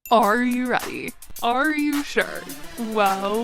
Are you ready? Are you sure? Well,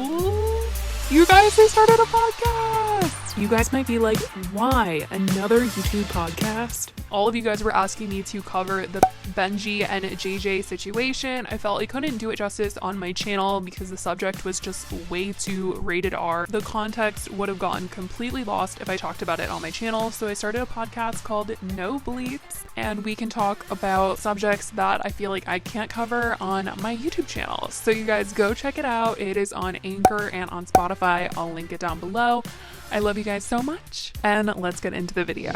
you guys, they started a podcast! You guys might be like, why? Another YouTube podcast? All of you guys were asking me to cover the Benji and JJ situation. I felt I couldn't do it justice on my channel because the subject was just way too rated R. The context would have gotten completely lost if I talked about it on my channel, so I started a podcast called No Bleeps, and we can talk about subjects that I feel like I can't cover on my YouTube channel. So you guys go check it out. It is on Anchor and on Spotify. I'll link it down below. I love you guys so much, and let's get into the video.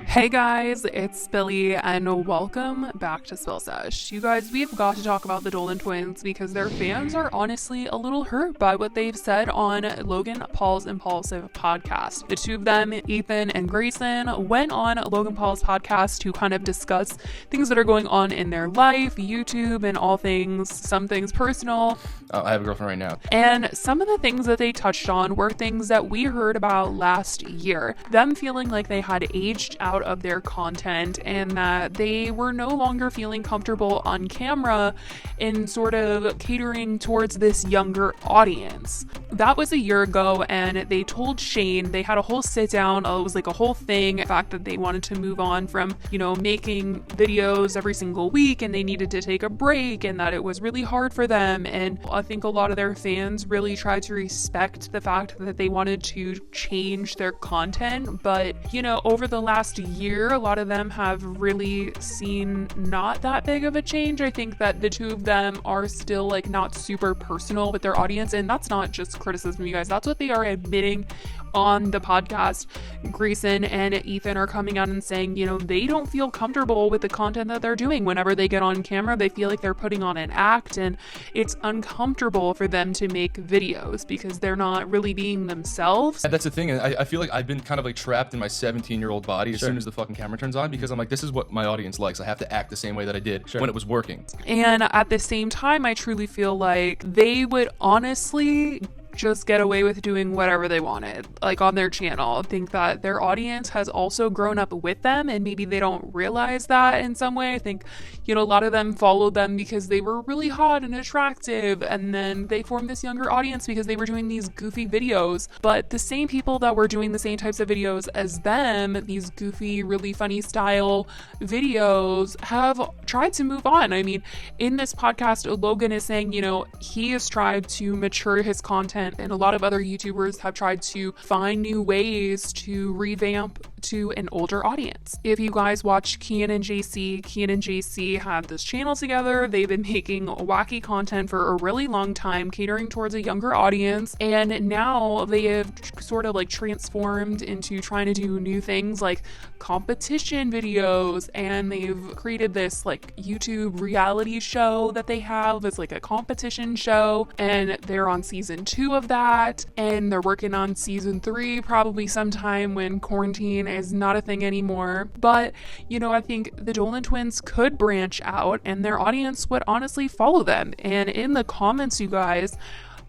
Hey guys, it's Billy, and welcome back to Sesh. You guys, we've got to talk about the Dolan twins because their fans are honestly a little hurt by what they've said on Logan Paul's Impulsive podcast. The two of them, Ethan and Grayson, went on Logan Paul's podcast to kind of discuss things that are going on in their life, YouTube, and all things, some things personal. I have a girlfriend right now. And some of the things that they touched on were things that we heard about last year. Them feeling like they had aged out of their content and that they were no longer feeling comfortable on camera in sort of catering towards this younger audience. That was a year ago, and they told Shane, they had a whole sit down. It was like a whole thing. The fact that they wanted to move on from, making videos every single week, and they needed to take a break, and that it was really hard for them. And I think a lot of their fans really tried to respect the fact that they wanted to change their content. But, over the last year, a lot of them have really seen not that big of a change. I think that the two of them are still not super personal with their audience, and that's not just criticism, you guys. That's what they are admitting on the podcast. Grayson and Ethan are coming out and saying, they don't feel comfortable with the content that they're doing. Whenever they get on camera, they feel like they're putting on an act, and it's uncomfortable for them to make videos because they're not really being themselves. And that's the thing. I feel like I've been kind of trapped in my 17-year-old body as soon as the fucking camera turns on, because I'm like, this is what my audience likes. I have to act the same way that I did when it was working. And at the same time, I truly feel like they would honestly just get away with doing whatever they wanted, on their channel. I think that their audience has also grown up with them, and maybe they don't realize that in some way. I think, a lot of them followed them because they were really hot and attractive, and then they formed this younger audience because they were doing these goofy videos. But the same people that were doing the same types of videos as them, these goofy, really funny style videos, have tried to move on. I mean, in this podcast, Logan is saying, he has tried to mature his content, and a lot of other YouTubers have tried to find new ways to revamp to an older audience. If you guys watch Kian and JC have this channel together. They've been making wacky content for a really long time, catering towards a younger audience, and now they have sort of transformed into trying to do new things like competition videos, and they've created this YouTube reality show that they have. It's a competition show, and they're on season 2 of that, and they're working on season 3 probably sometime when quarantine is not a thing anymore. But I think the Dolan twins could branch out, and their audience would honestly follow them. And in the comments, you guys,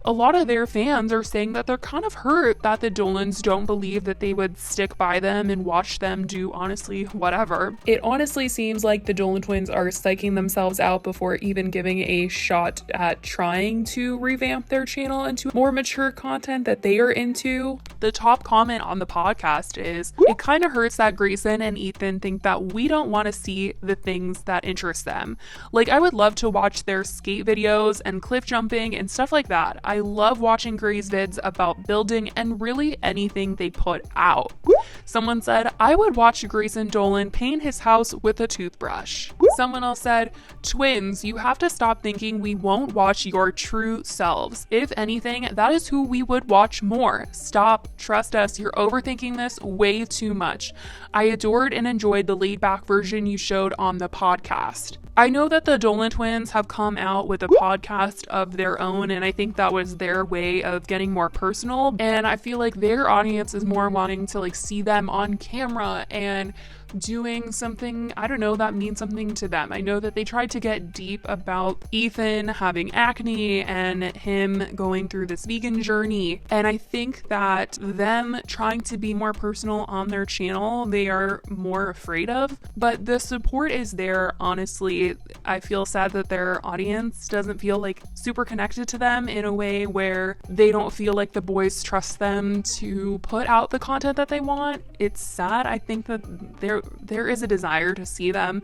a lot of their fans are saying that they're kind of hurt that the Dolans don't believe that they would stick by them and watch them do honestly whatever. It honestly seems like the Dolan twins are psyching themselves out before even giving a shot at trying to revamp their channel into more mature content that they are into. The top comment on the podcast is, it kind of hurts that Grayson and Ethan think that we don't want to see the things that interest them. I would love to watch their skate videos and cliff jumping and stuff like that. I love watching Gray's vids about building and really anything they put out. Someone said, I would watch Grayson Dolan paint his house with a toothbrush. Someone else said, twins, you have to stop thinking we won't watch your true selves. If anything, that is who we would watch more. Stop, trust us, you're overthinking this way too much. I adored and enjoyed the laid back version you showed on the podcast. I know that the Dolan twins have come out with a podcast of their own, and I think that was as their way of getting more personal. And I feel like their audience is more wanting to like see them on camera and doing something, I don't know, that means something to them. I know that they tried to get deep about Ethan having acne and him going through this vegan journey. And I think that them trying to be more personal on their channel, they are more afraid of. But the support is there, honestly. I feel sad that their audience doesn't feel like super connected to them in a way where they don't feel like the boys trust them to put out the content that they want. It's sad. I think that there is a desire to see them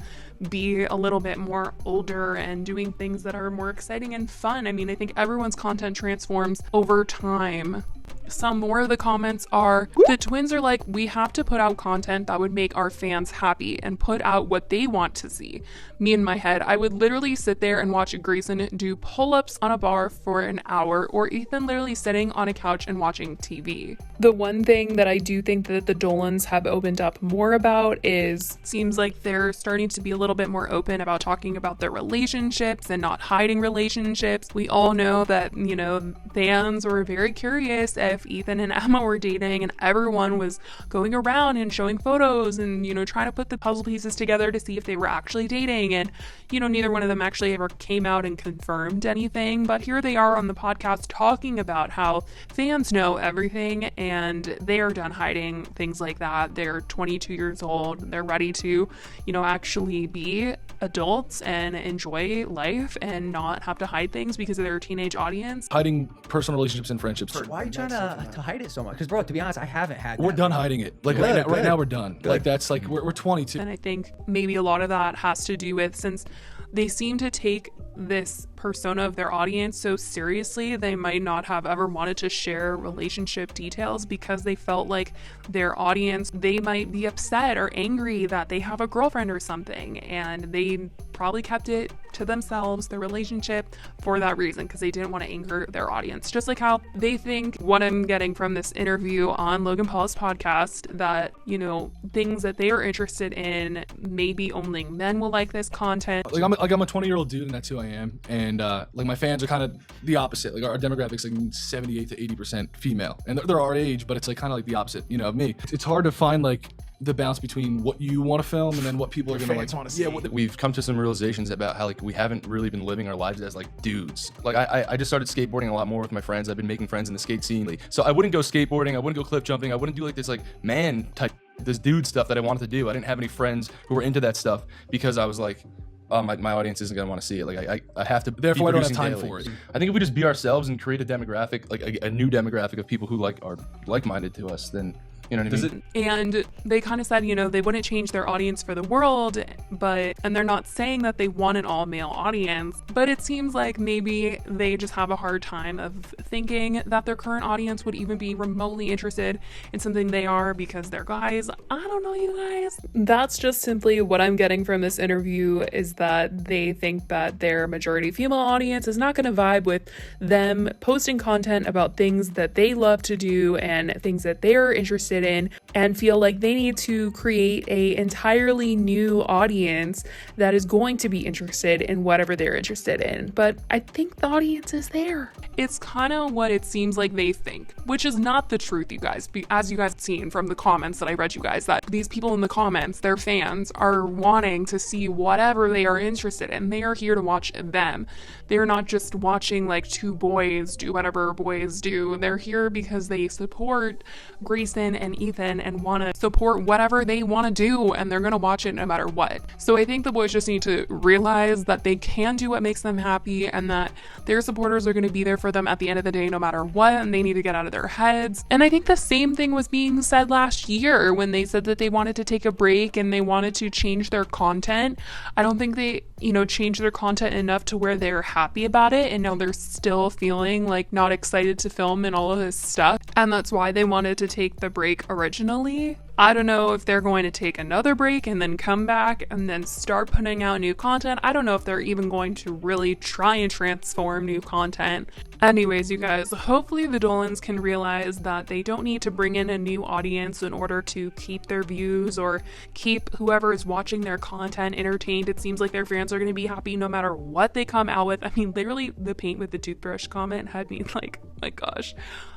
be a little bit more older and doing things that are more exciting and fun. I mean, I think everyone's content transforms over time. Some more of the comments are, the twins are like, we have to put out content that would make our fans happy and put out what they want to see. Me in my head, I would literally sit there and watch Grayson do pull-ups on a bar for an hour, or Ethan literally sitting on a couch and watching TV. The one thing that I do think that the Dolans have opened up more about is, seems like they're starting to be a little bit more open about talking about their relationships and not hiding relationships. We all know that, you know, fans were very curious if Ethan and Emma were dating, and everyone was going around and showing photos and, you know, trying to put the puzzle pieces together to see if they were actually dating. And, you know, neither one of them actually ever came out and confirmed anything, but here they are on the podcast talking about how fans know everything and they are done hiding things like that. They're 22 years old. They're ready to, you know, actually be adults and enjoy life and not have to hide things because of their teenage audience. Hiding personal relationships and friendships. Why are you trying to hide it so much? Because, bro, to be honest, I haven't had that. We're done hiding it. Like right now we're done. Good. Like that's like we're 22. And I think maybe a lot of that has to do with, since they seem to take this persona of their audience so seriously, they might not have ever wanted to share relationship details because they felt like their audience, they might be upset or angry that they have a girlfriend or something, and they probably kept it to themselves, their relationship, for that reason, because they didn't want to anger their audience. Just like how they think, what I'm getting from this interview on Logan Paul's podcast, that, you know, things that they are interested in, maybe only men will like this content. Like I'm a 20-year-old dude, and that's who I am. And like my fans are kind of the opposite. Like our demographics like 78 to 80% female, and they're our age, but it's like kind of like the opposite, you know, of me. It's hard to find like the balance between what you want to film and then what people are gonna like want to see. Yeah, we've come to some realizations about how like we haven't really been living our lives as like dudes. Like I just started skateboarding a lot more with my friends. I've been making friends in the skate scene. So I wouldn't go skateboarding, I wouldn't go cliff jumping, I wouldn't do like this like man type, this dude stuff that I wanted to do. I didn't have any friends who were into that stuff because I was like, my audience isn't gonna want to see it. Like I have to. Therefore, I don't have time for it. I think if we just be ourselves and create a demographic, like a new demographic of people who like are like-minded to us, then. You know what I mean? And they kind of said, you know, they wouldn't change their audience for the world, and they're not saying that they want an all-male audience, but it seems like maybe they just have a hard time of thinking that their current audience would even be remotely interested in something they are because they're guys. I don't know, you guys. That's just simply what I'm getting from this interview, is that they think that their majority female audience is not going to vibe with them posting content about things that they love to do and things that they're interested in, and feel like they need to create a entirely new audience that is going to be interested in whatever they're interested in. But I think the audience is there. It's kind of what it seems like they think, which is not the truth, you guys. As you guys have seen from the comments that I read you guys, that these people in the comments, their fans, are wanting to see whatever they are interested in. They are here to watch them. They're not just watching like two boys do whatever boys do. They're here because they support Grayson and Ethan and want to support whatever they want to do, and they're going to watch it no matter what. So I think the boys just need to realize that they can do what makes them happy, and that their supporters are going to be there for them at the end of the day no matter what, and they need to get out of their heads. And I think the same thing was being said last year when they said that they wanted to take a break and they wanted to change their content. I don't think they, you know, changed their content enough to where they're happy about it, and now they're still feeling like not excited to film and all of this stuff, and that's why they wanted to take the break originally. I don't know if they're going to take another break and then come back and then start putting out new content. I don't know if they're even going to really try and transform new content. Anyways, you guys, hopefully the Dolans can realize that they don't need to bring in a new audience in order to keep their views or keep whoever is watching their content entertained. It seems like their fans are going to be happy no matter what they come out with. I mean, literally the paint with the toothbrush comment had me like, oh my gosh.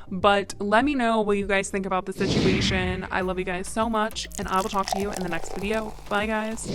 But let me know what you guys think about the situation. I love you guys so much, and I will talk to you in the next video. Bye, guys.